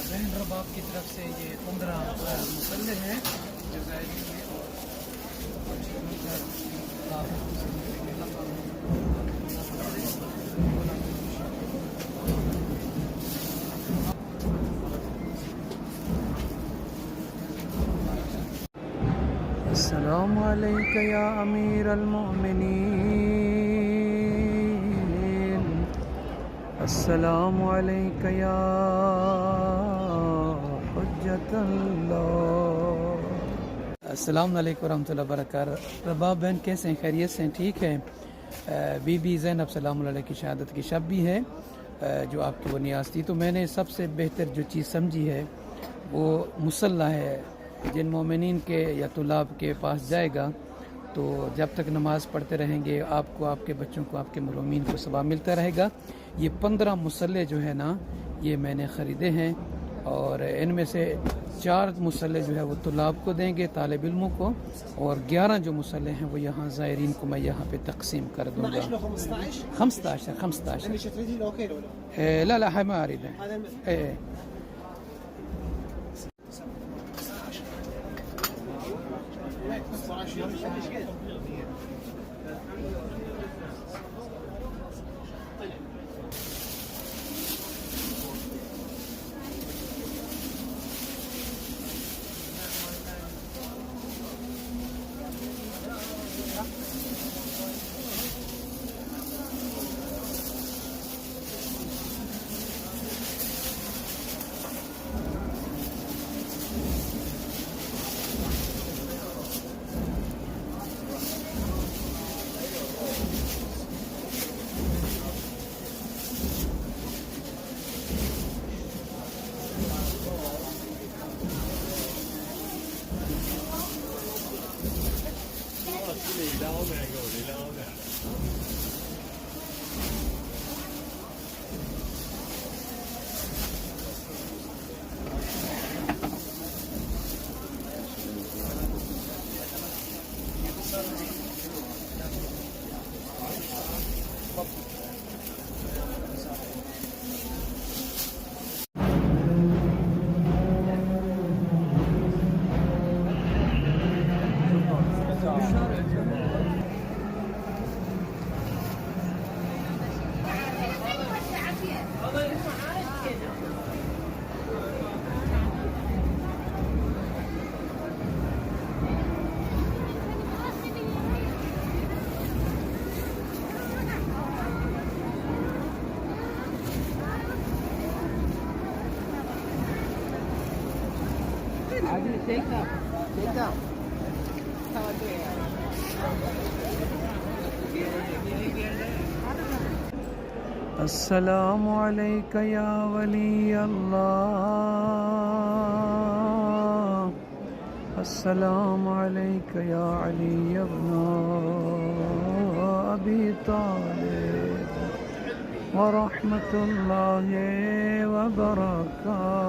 बहन रबाब की तरफ से ये 15 मुसल्ले हैं जो ज़ायरीन में अस्सलामु अलैका या अमीर अल-मोमिनीन, अस्सलामु अलैका या हुज्जतल्लाह। अस्सलामु अलैकुम रहमतुल्लाहि व बरकातहू। रबाब बहन कैसे हैं? खैरियत से हैं? ठीक है। बीबी ज़ैनब सलामुल्लाह अलैहा की शहादत की शब भी है जो आपकी वो नियाज़ थी। तो मैंने सबसे बेहतर जो चीज़ समझी है वो मुसल्ला है। जिन मोमिनीन के या तुलाब के पास जाएगा तो जब तक नमाज़ पढ़ते रहेंगे आपको, आपके बच्चों को, आपके मरूमीन को सवाब मिलता रहेगा। ये 15 मुसल्ले जो है ना ये मैंने ख़रीदे हैं और इनमें से 4 मुसल्ले जो है वो तुलाब को देंगे, तालिब इल्मों को, और 11 जो मुसल्ले हैं वो यहाँ ज़ायरीन को मैं यहाँ पे तकसीम कर दूँगा। 15 لا لا هاي ما أريده. إيه अस्सलामु अलैका या वली अल्लाह, अस्सलामु अलैका या अली इब्न अबी तालिब व रहमतुल्लाहि व बरकातहू।